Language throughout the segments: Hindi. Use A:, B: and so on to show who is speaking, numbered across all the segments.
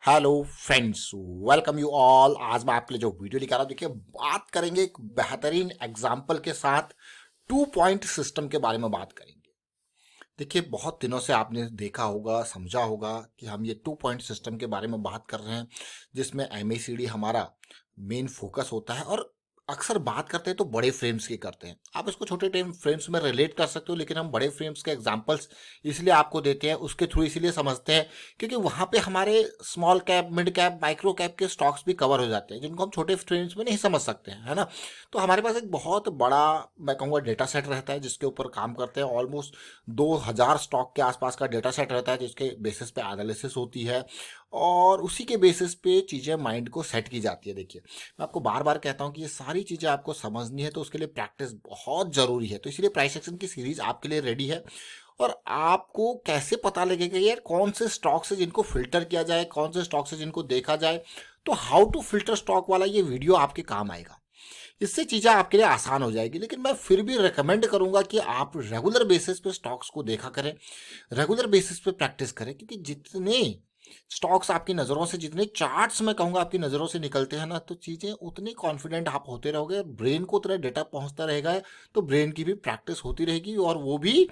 A: Hello friends, welcome you all. आज मैं आपके लिए जो वीडियो लेकर आ रहा हूँ, देखिए बात करेंगे एक बेहतरीन एग्जाम्पल के साथ 2 पॉइंट सिस्टम के बारे में बात करेंगे। देखिए बहुत दिनों से आपने देखा होगा, समझा होगा कि हम ये 2 पॉइंट सिस्टम के बारे में बात कर रहे हैं, जिसमें एमएसीडी हमारा मेन फोकस होता है। और अक्सर बात करते हैं तो बड़े फ्रेम्स की करते हैं। आप इसको छोटे टाइम फ्रेम्स में रिलेट कर सकते हो, लेकिन हम बड़े फ्रेम्स के एग्जांपल्स इसलिए आपको देते हैं, उसके थ्रू इसीलिए समझते हैं क्योंकि वहाँ पे हमारे small cap, mid cap, micro cap के स्टॉक्स भी कवर हो जाते हैं, जिनको हम छोटे फ्रेम्स में नहीं समझ सकते हैं, है ना। तो हमारे पास एक बहुत बड़ा, मैं कहूँगा, डेटा सेट रहता है जिसके ऊपर काम करते हैं। ऑलमोस्ट 2000 स्टॉक के आसपास का डेटा सेट रहता है, जिसके बेसिस पे एनालिसिस होती है और उसी के बेसिस पे चीज़ें माइंड को सेट की जाती है। देखिए मैं आपको बार बार कहता हूँ कि ये सारी चीज़ें आपको समझनी है, तो उसके लिए प्रैक्टिस बहुत ज़रूरी है। तो इसलिए प्राइस एक्शन की सीरीज आपके लिए रेडी है। और आपको कैसे पता लगेगा यार कौन से स्टॉक से जिनको फिल्टर किया जाए, कौन से स्टॉक से जिनको देखा जाए, तो हाउ टू फिल्टर स्टॉक वाला ये वीडियो आपके काम आएगा। इससे चीज़ें आपके लिए आसान हो जाएगी। लेकिन मैं फिर भी रिकमेंड करूंगा कि आप रेगुलर बेसिस पे स्टॉक्स को देखा करें, रेगुलर बेसिस पे प्रैक्टिस करें, क्योंकि जितने स्टॉक्स आपकी नज़रों से, जितने चार्ट्स मैं कहूँगा आपकी नज़रों से निकलते हैं ना, तो चीज़ें उतनी कॉन्फिडेंट आप होते रहोगे और ब्रेन को उतना डेटा पहुँचता रहेगा। तो ब्रेन की भी प्रैक्टिस होती रहेगी और वो भी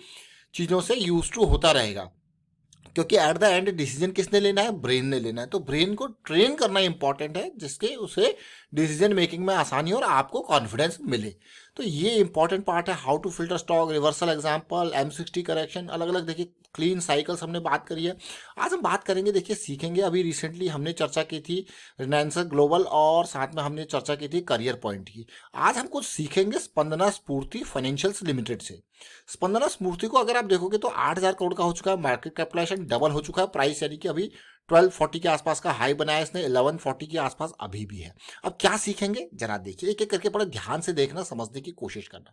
A: चीज़ों से यूज टू होता रहेगा। क्योंकि एट द एंड डिसीजन किसने लेना है? ब्रेन ने लेना है। तो ब्रेन को ट्रेन करना इंपॉर्टेंट है, जिसके उसे डिसीजन मेकिंग में आसानी हो और आपको कॉन्फिडेंस मिले। तो ये इंपॉर्टेंट पार्ट है। How to filter stock, reversal example, M60 correction, अलग अलग देखिए क्लीन साइकिल्स हमने बात करी है। आज हम बात करेंगे, देखिए सीखेंगे। अभी रिसेंटली हमने चर्चा की थी रिलायंस ग्लोबल और साथ में हमने चर्चा की थी करियर पॉइंट की। आज हम कुछ सीखेंगे स्पंदना स्फूर्ति फाइनेंशियल्स लिमिटेड से। स्पंदना स्फूर्ति को अगर आप देखोगे तो 8000 करोड़ का हो चुका है, मार्केट कैपिटलाइजेशन डबल हो चुका है, प्राइस यानी कि अभी 1240 के आसपास का हाई बनाया इसने, 1140 के आसपास अभी भी है। अब क्या सीखेंगे जरा देखिए, एक एक करके बड़े ध्यान से देखना, समझने की कोशिश करना।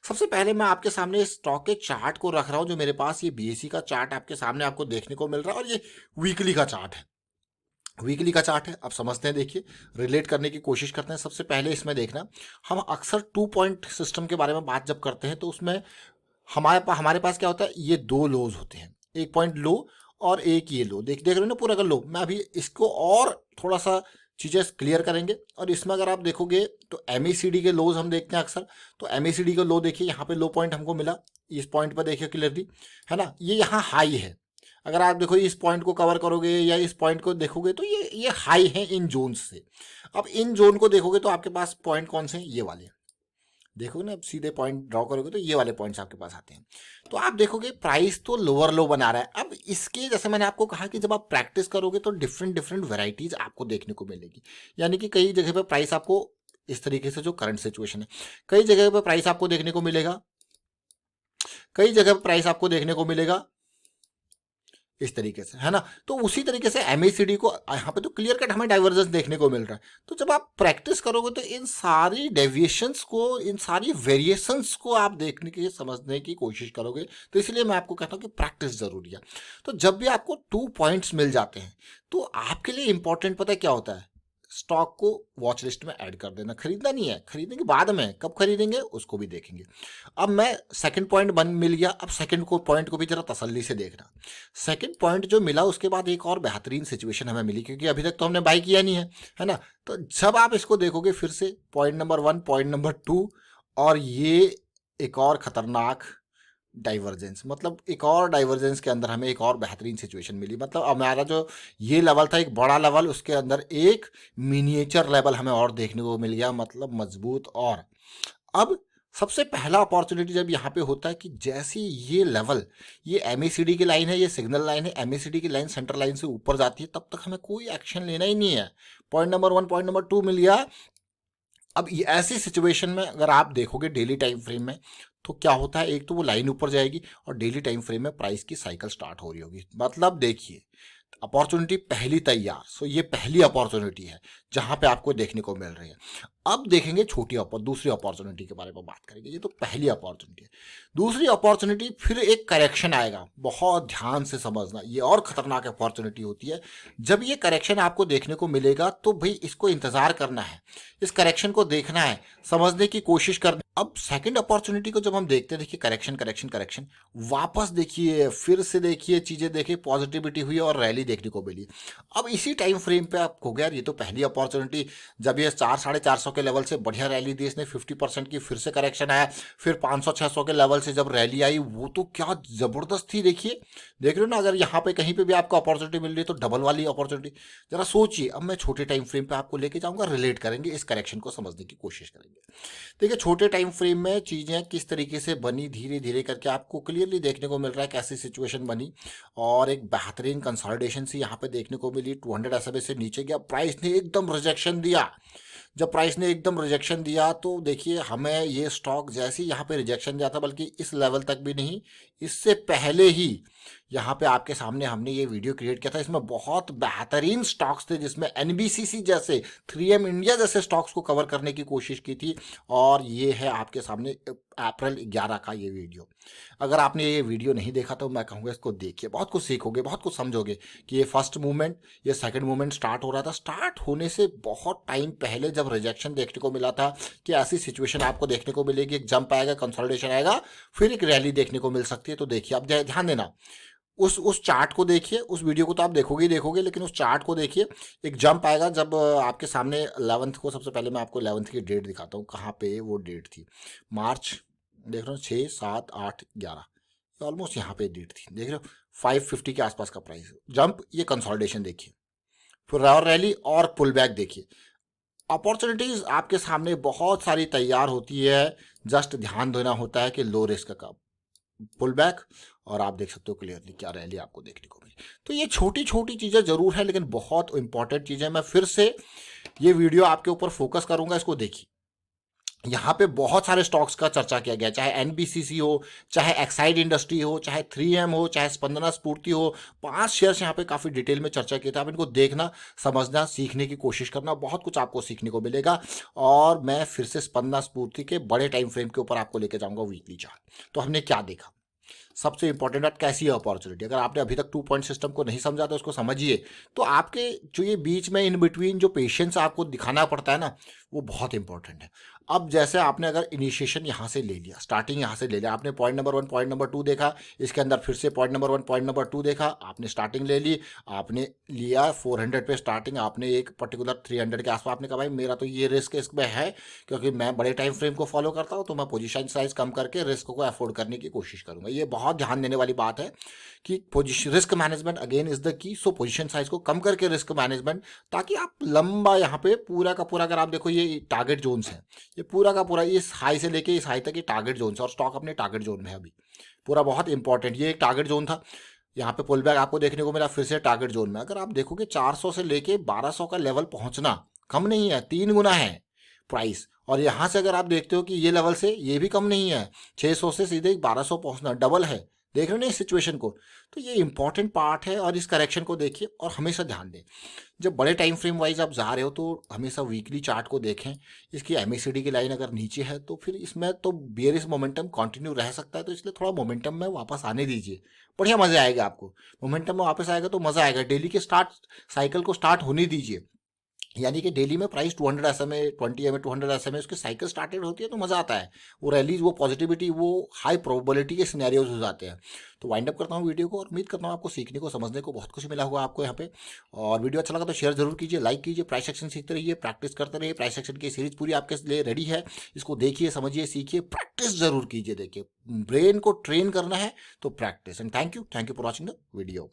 A: सबसे पहले मैं आपके सामने स्टॉक के चार्ट को रख रहा हूं, जो मेरे पास ये बीएसई का चार्ट आपके सामने आपको देखने को मिल रहा है, और ये वीकली का चार्ट है। वीकली का चार्ट है, अब समझते हैं। देखिए रिलेट करने की कोशिश करते हैं। सबसे पहले इसमें देखना, हम अक्सर 2 पॉइंट सिस्टम के बारे में बात जब करते हैं तो उसमें हमारे पास क्या होता है, ये 2 लोज होते हैं, एक पॉइंट लो और एक ये लो। देख रहे हो ना पूरा का लो। मैं अभी इसको और थोड़ा सा चीज़ें क्लियर करेंगे। और इसमें अगर आप देखोगे तो एमएसीडी के लोज हम देखते हैं अक्सर। तो एमएसीडी का लो देखिए, यहाँ पे लो पॉइंट हमको मिला, इस पॉइंट पर देखिए क्लियरली, है ना, ये यहाँ हाई है। अगर आप देखो इस पॉइंट को कवर करोगे या इस पॉइंट को देखोगे तो ये हाई है इन जोन से। अब इन जोन को देखोगे तो आपके पास पॉइंट कौन से हैं? ये वाले। देखोगे ना, अब सीधे पॉइंट ड्रॉ करोगे तो ये वाले पॉइंट्स आपके पास आते हैं। तो आप देखोगे प्राइस तो लोअर लो बना रहा है। अब इसके जैसे मैंने आपको कहा कि जब आप प्रैक्टिस करोगे तो डिफरेंट डिफरेंट वेराइटीज आपको देखने को मिलेगी। यानी कि कई जगह पे प्राइस आपको इस तरीके से, जो करंट सिचुएशन है, कई जगह पे प्राइस आपको देखने को मिलेगा, कई जगह पे प्राइस आपको देखने को मिलेगा इस तरीके से, है ना। तो उसी तरीके से एमएसीडी को यहाँ पे तो क्लियर कट हमें डाइवर्जेंस देखने को मिल रहा है। तो जब आप प्रैक्टिस करोगे तो इन सारी डेविएशंस को, इन सारी वेरिएशंस को आप देखने की, समझने की कोशिश करोगे। तो इसलिए मैं आपको कहता हूँ कि प्रैक्टिस जरूरी है। तो जब भी आपको 2 पॉइंट्स मिल जाते हैं तो आपके लिए इंपॉर्टेंट पता है क्या होता है? स्टॉक को वॉच लिस्ट में ऐड कर देना। खरीदना नहीं है, खरीदेंगे बाद में, कब खरीदेंगे उसको भी देखेंगे। अब मैं सेकंड पॉइंट बन मिल गया, अब सेकंड को पॉइंट को भी जरा तसल्ली से देखना। सेकंड पॉइंट जो मिला उसके बाद एक और बेहतरीन सिचुएशन हमें मिली, क्योंकि अभी तक तो हमने बाई किया नहीं है ना। तो जब आप इसको देखोगे फिर से, पॉइंट नंबर 1, पॉइंट नंबर 2, और ये एक और खतरनाक डाइवर्जेंस, मतलब एक और डाइवर्जेंस के अंदर हमें एक और बेहतरीन सिचुएशन मिली। मतलब हमारा जो ये लेवल था एक बड़ा लेवल, उसके अंदर एक मिनिएचर लेवल हमें और देखने को मिल गया, मतलब मजबूत। और अब सबसे पहला अपॉर्चुनिटी जब यहाँ पे होता है कि जैसे ये लेवल, ये एमएसीडी की लाइन है, ये सिग्नल लाइन है, एमएसीडी की लाइन सेंटर लाइन से ऊपर जाती है, तब तक हमें कोई एक्शन लेना ही नहीं है। पॉइंट नंबर 1, पॉइंट नंबर 2 मिल गया। अब ये ऐसी सिचुएशन में अगर आप देखोगे डेली टाइम फ्रेम में, तो क्या होता है, एक तो वो लाइन ऊपर जाएगी और डेली टाइम फ्रेम में प्राइस की साइकिल स्टार्ट हो रही होगी। मतलब देखिए अपॉर्चुनिटी पहली तैयार। सो ये पहली अपॉर्चुनिटी है जहां पे आपको देखने को मिल रही है। अब देखेंगे दूसरी अपॉर्चुनिटी के बारे में बात करेंगे। ये तो पहली अपॉर्चुनिटी है। दूसरी अपॉर्चुनिटी फिर एक करेक्शन आएगा, बहुत ध्यान से समझना, ये और खतरनाक अपॉर्चुनिटी होती है। जब ये करेक्शन आपको देखने को मिलेगा तो भाई इसको इंतजार करना है, इस करेक्शन को देखना है, समझने की कोशिश करनी। अब सेकंड अपॉर्चुनिटी को जब हम देखते हैं, देखिए करेक्शन करेक्शन करेक्शन, वापस देखिए, फिर से देखिए, चीजें देखिए, पॉजिटिविटी हुई और रैली देखने को मिली। अब इसी टाइम फ्रेम पे आप हो गया, ये तो पहली अपॉर्चुनिटी, जब ये 400-450 के लेवल से बढ़िया रैली दी इसने 50% की, फिर से करेक्शन आया, फिर 500-600 के लेवल से जब रैली आई, वो तो क्या जबरदस्त थी। देखिए, देख रहे हो ना, अगर यहाँ पे कहीं पे भी आपको अपॉर्चुनिटी मिल रही है तो डबल वाली अपॉर्चुनिटी। जरा सोचिए, अब मैं छोटे टाइम फ्रेम पे आपको लेके जाऊंगा, रिलेट करेंगे, इस करेक्शन को समझने की कोशिश करेंगे। देखिए छोटे टाइम फ्रेम में चीजें किस तरीके से बनी, धीरे धीरे करके आपको क्लियरली देखने को मिल रहा है कैसी सिचुएशन बनी, और एक बेहतरीन कंसोलिडेशन सी यहाँ पे देखने को मिली। 200 SMA से नीचे गया, प्राइस ने एकदम रिजेक्शन दिया। जब प्राइस ने एकदम रिजेक्शन दिया तो देखिए, हमें ये स्टॉक जैसे ही यहाँ पे रिजेक्शन दिया था, बल्कि इस लेवल तक भी नहीं, इससे पहले ही यहाँ पे आपके सामने हमने ये वीडियो क्रिएट किया था। इसमें बहुत बेहतरीन स्टॉक्स थे, जिसमें NBCC जैसे, 3M इंडिया जैसे स्टॉक्स को कवर करने की कोशिश की थी। और ये है आपके सामने अप्रैल 11 का ये वीडियो। अगर आपने ये वीडियो नहीं देखा तो मैं कहूँगा इसको देखिए, बहुत कुछ सीखोगे, बहुत कुछ समझोगे कि ये फर्स्ट मूवमेंट, ये सेकंड मूवमेंट स्टार्ट हो रहा था। स्टार्ट होने से बहुत टाइम पहले जब रिजेक्शन देखने को मिला था कि ऐसी सिचुएशन आपको देखने को मिलेगी, एक जंप आएगा, कंसोलिडेशन आएगा, फिर एक रैली देखने को मिल सकती है। तो देखिए, अब ध्यान देना, उस चार्ट को देखिए, उस वीडियो को तो आप देखोगे ही देखोगे, लेकिन उस चार्ट को देखिए। एक जंप आएगा जब आपके सामने 11th को, सबसे पहले मैं आपको 11th की डेट दिखाता हूँ, कहाँ पे वो डेट थी, मार्च, देख रहे हो 6, 7, 8, 11, ऑलमोस्ट यहाँ पे डेट थी, देख रहे हो 550 के आसपास का प्राइस जंप, ये कंसोलिडेशन देखिए, फिर और रैली और पुल बैक देखिए। अपॉर्चुनिटीज आपके सामने बहुत सारी तैयार होती है, जस्ट ध्यान देना होता है कि लो रिस्क का पुल बैक, और आप देख सकते हो क्लियरली क्या रैली आपको देखने को मिली। तो ये छोटी छोटी चीजें जरूर है, लेकिन बहुत इंपॉर्टेंट चीजें। मैं फिर से ये वीडियो आपके ऊपर फोकस करूंगा, इसको देखिए। यहाँ पे बहुत सारे स्टॉक्स का चर्चा किया गया, चाहे NBCC हो, चाहे एक्साइड इंडस्ट्री हो, चाहे 3M हो, चाहे स्पंदना स्फूर्ति हो। 5 शेयर्स यहाँ पे काफी डिटेल में चर्चा किए थे। आप इनको देखना, समझना, सीखने की कोशिश करना, बहुत कुछ आपको सीखने को मिलेगा। और मैं फिर से स्पंदना स्फूर्ति के बड़े टाइम फ्रेम के ऊपर आपको लेके जाऊंगा, वीकली चार्ट। तो हमने क्या देखा, सबसे इंपॉर्टेंट बात, कैसी है अपॉर्चुनिटी। अगर आपने अभी तक 2 पॉइंट सिस्टम को नहीं समझा तो उसको समझिए। तो आपके जो ये बीच में इन बिटवीन जो पेशेंस आपको दिखाना पड़ता है ना, वो बहुत इंपॉर्टेंट है। अब जैसे आपने अगर इनिशिएशन यहाँ से ले लिया, स्टार्टिंग यहाँ से ले लिया, आपने पॉइंट नंबर 1, पॉइंट नंबर 2 देखा, इसके अंदर फिर से पॉइंट नंबर 1, पॉइंट नंबर 2 देखा, आपने स्टार्टिंग ले ली, आपने लिया 400 पे स्टार्टिंग, आपने एक पर्टिकुलर 300 के आसपास, आपने कहा भाई मेरा तो ये रिस्क इसमें है, क्योंकि मैं बड़े टाइम फ्रेम को फॉलो करता हूँ, तो मैं पोजीशन साइज कम करके रिस्क को अफोर्ड करने की कोशिश करूंगा। ये बहुत ध्यान देने वाली बात है कि position risk management again is the key. So position size को कम करके रिस्क मैनेजमेंट, ताकि आप लंबा यहाँ पे पूरा का पूरा, अगर आप देखो ये टारगेट जोन्स है, ये पूरा का पूरा इस हाई से लेके इस हाई तक ये टारगेट जोन है, और स्टॉक अपने टारगेट जोन में है अभी पूरा। बहुत इंपॉर्टेंट, ये एक टारगेट जोन था, यहाँ पे पुल बैक आपको देखने को मिला, फिर से टारगेट जोन में। अगर आप देखोगे 400 से लेके 1200 का लेवल पहुंचना कम नहीं है, 3 गुना है प्राइस। और यहाँ से अगर आप देखते हो कि ये लेवल से ये भी कम नहीं है, 600 से सीधे 1200 पहुंचना डबल है। देख रहे हो ना इस सिचुएशन को। तो ये इंपॉर्टेंट पार्ट है, और इस करेक्शन को देखिए और हमेशा ध्यान दें। जब बड़े टाइम फ्रेम वाइज आप जा रहे हो तो हमेशा वीकली चार्ट को देखें। इसकी MACD की लाइन अगर नीचे है तो फिर इसमें तो बेयरिश मोमेंटम कंटिन्यू रह सकता है, तो इसलिए थोड़ा मोमेंटम में वापस आने दीजिए, बढ़िया मजा आएगा आपको। मोमेंटम में वापस आएगा तो मजा आएगा। डेली के स्टार्ट साइकिल को स्टार्ट होने दीजिए, यानी कि डेली में प्राइस 200 SMA, 20 SMA, 200 SMA उसकी साइकिल स्टार्टेड होती है तो मजा आता है। वो रैलीज, वो पॉजिटिविटी, वो हाई प्रोबेबिलिटी के सिनेरियोज हो जाते हैं। तो वाइंड अप करता हूँ वीडियो को, और उम्मीद करता हूँ आपको सीखने को, समझने को बहुत कुछ मिला होगा आपको यहाँ पे। और वीडियो अच्छा लगा तो शेयर जरूर कीजिए, लाइक कीजिए, प्राइस एक्शन सीखते रहिए, प्रैक्टिस करते रहिए। प्राइस एक्शन की सीरीज पूरी आपके लिए रेडी है, इसको देखिए, समझिए, सीखिए, प्रैक्टिस जरूर कीजिए। देखिए ब्रेन को ट्रेन करना है तो practice. And thank you for watching the video.